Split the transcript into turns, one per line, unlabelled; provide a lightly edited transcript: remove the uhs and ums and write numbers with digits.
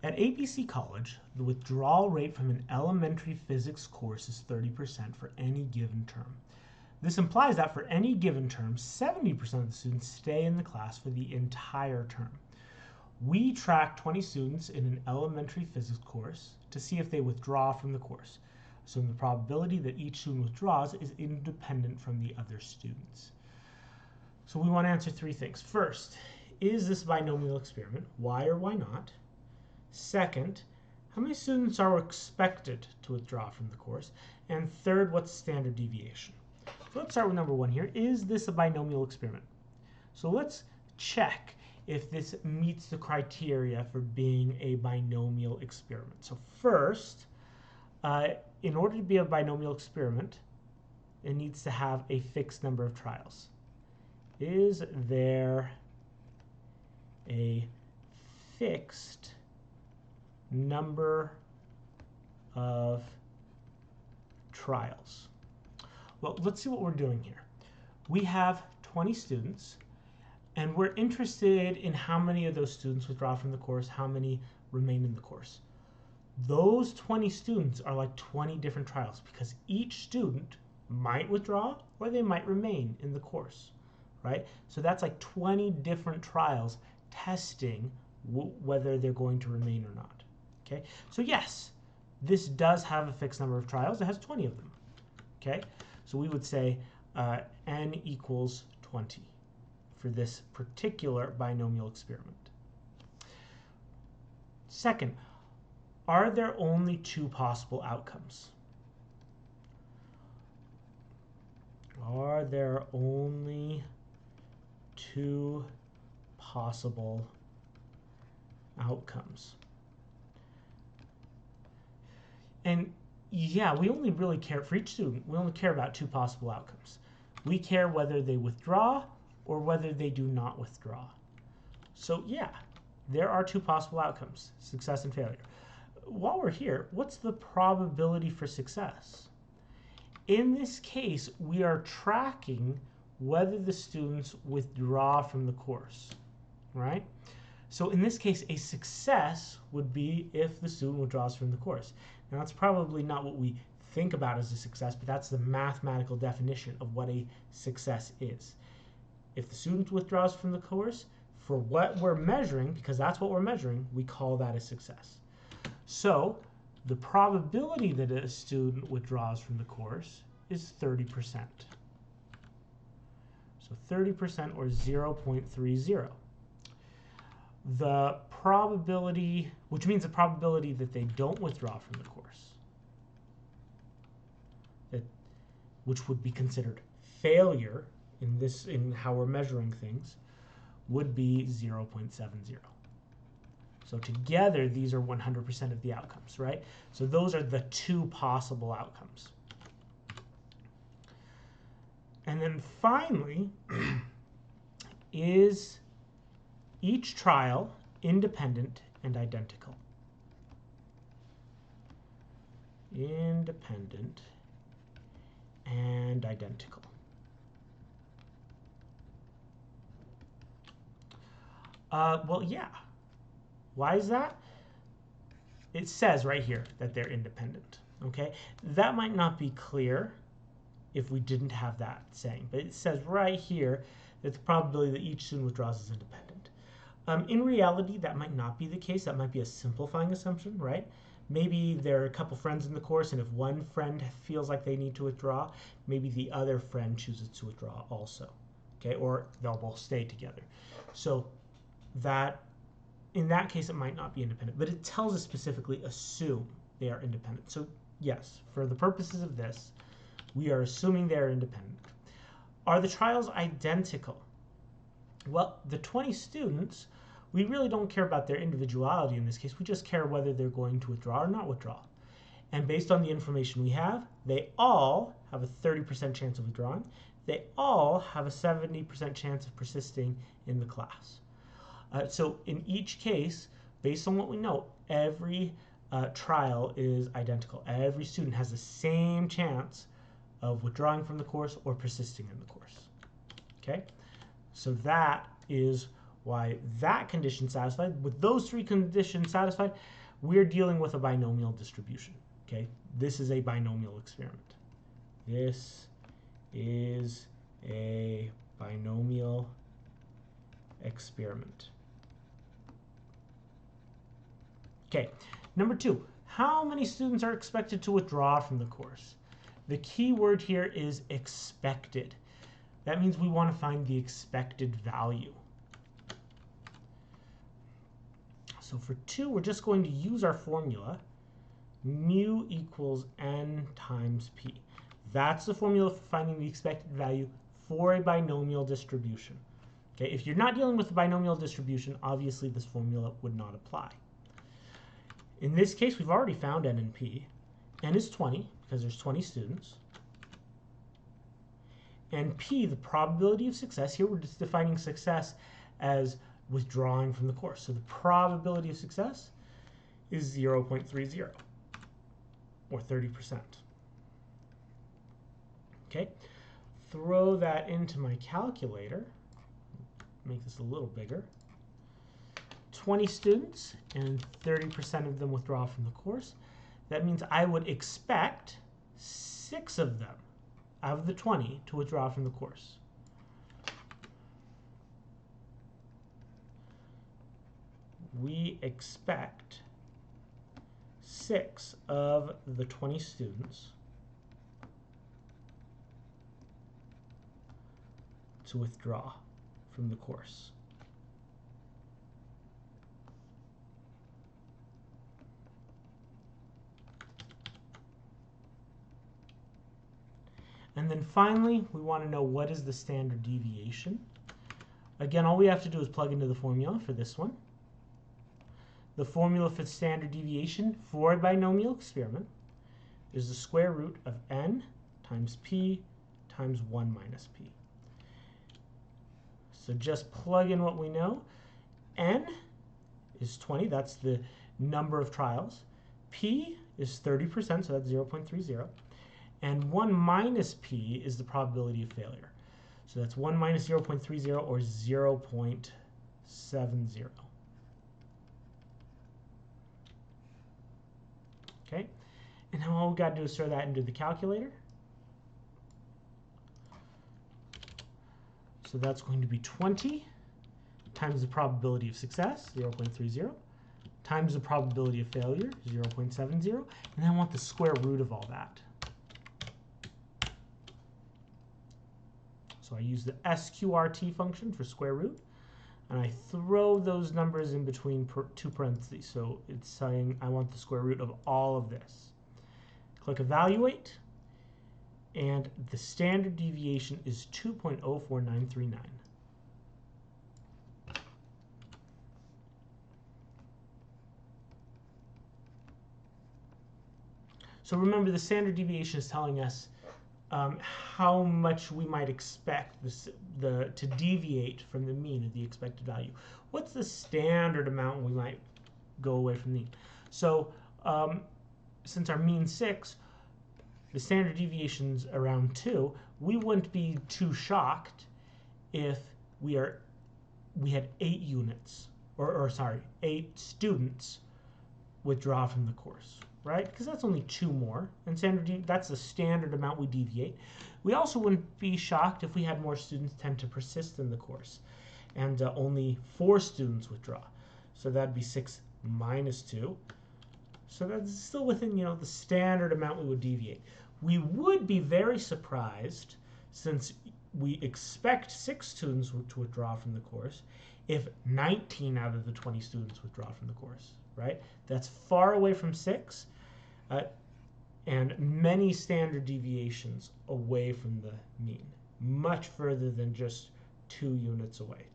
At ABC College, the withdrawal rate from an elementary physics course is 30% for any given term. This implies that for any given term, 70% of the students stay in the class for the entire term. We track 20 students in an elementary physics course to see if they withdraw from the course. So the probability that each student withdraws is independent from the other students. So we want to answer three things. First, is this a binomial experiment? Why or why not? Second, how many students are expected to withdraw from the course? And third, what's standard deviation? So let's start with number one here. Is this a binomial experiment? So let's check if this meets the criteria for being a binomial experiment. So first, in order to be a binomial experiment, it needs to have a fixed number of trials. Is there a fixed number of trials? Well, let's see what we're doing here. We have 20 students, and we're interested in how many of those students withdraw from the course, how many remain in the course. Those 20 students are like 20 different trials because each student might withdraw or they might remain in the course, right? So that's like 20 different trials testing whether they're going to remain or not. Okay, so yes, this does have a fixed number of trials. It has 20 of them. Okay, so we would say n equals 20 for this particular binomial experiment. Second, are there only two possible outcomes? Are there only two possible outcomes? And yeah, we only really care, for each student, we only care about two possible outcomes. We care whether they withdraw or whether they do not withdraw. So yeah, there are two possible outcomes, success and failure. While we're here, what's the probability for success? In this case, we are tracking whether the students withdraw from the course, right? So in this case, a success would be if the student withdraws from the course. Now, that's probably not what we think about as a success, but that's the mathematical definition of what a success is. If the student withdraws from the course, for what we're measuring, because that's what we're measuring, we call that a success. So the probability that a student withdraws from the course is 30%. So 30% or 0.30. The probability, which means the probability that they don't withdraw from the course, which would be considered failure in how we're measuring things, would be 0.70. So together, these are 100% of the outcomes, right? So those are the two possible outcomes. And then finally, is each trial independent and identical? Independent and identical. Well, yeah. Why is that? It says right here that they're independent. Okay, that might not be clear if we didn't have that saying, but it says right here that the probability that each student withdraws is independent. In reality, that might not be the case. That might be a simplifying assumption, right? Maybe there are a couple friends in the course, and if one friend feels like they need to withdraw, maybe the other friend chooses to withdraw also, okay? Or they'll both stay together. So that, in that case, it might not be independent, but it tells us specifically assume they are independent. So yes, for the purposes of this, we are assuming they are independent. Are the trials identical? Well, the 20 students, we really don't care about their individuality in this case. We just care whether they're going to withdraw or not withdraw. And based on the information we have, they all have a 30% chance of withdrawing. They all have a 70% chance of persisting in the class. So in each case, based on what we know, every trial is identical. Every student has the same chance of withdrawing from the course or persisting in the course. Okay? So that is why that condition satisfied, with those three conditions satisfied, we're dealing with a binomial distribution. Okay, this is a binomial experiment. This is a binomial experiment. Okay, number 2, how many students are expected to withdraw from the course? The key word here is expected. That means we want to find the expected value. So for 2, we're just going to use our formula, mu equals n times p. That's the formula for finding the expected value for a binomial distribution. Okay, if you're not dealing with a binomial distribution, obviously this formula would not apply. In this case, we've already found n and p. N is 20 because there's 20 students. And p, the probability of success, here we're just defining success as withdrawing from the course. So the probability of success is 0.30 or 30%. Okay, throw that into my calculator. Make this a little bigger. 20 students and 30% of them withdraw from the course. That means I would expect 6 of them out of the 20 to withdraw from the course. We expect 6 of the 20 students to withdraw from the course. And then finally, we want to know what is the standard deviation. Again, all we have to do is plug into the formula for this one. The formula for standard deviation for a binomial experiment is the square root of n times p times 1 minus p. So just plug in what we know. N is 20, that's the number of trials. P is 30%, so that's 0.30. And 1 minus p is the probability of failure. So that's 1 minus 0.30 or 0.70. Okay, and now all we've got to do is throw that into the calculator. So that's going to be 20 times the probability of success, 0.30, times the probability of failure, 0.70, and then I want the square root of all that. So I use the sqrt function for square root, and I throw those numbers in between two parentheses. So it's saying I want the square root of all of this. Click evaluate, and the standard deviation is 2.04939. So remember, the standard deviation is telling us how much we might expect to deviate from the mean of the expected value. What's the standard amount we might go away from the mean? So since our mean 6, the standard deviation's around 2, we wouldn't be too shocked if we had 8 units, or sorry, 8 students withdraw from the course, right? Because that's only 2 more, and that's the standard amount we deviate. We also wouldn't be shocked if we had more students tend to persist in the course, and only 4 students withdraw. So that'd be 6 minus 2. So that's still within, the standard amount we would deviate. We would be very surprised, since we expect 6 students to withdraw from the course, if 19 out of the 20 students withdraw from the course, right? That's far away from 6, and many standard deviations away from the mean, much further than just 2 units away.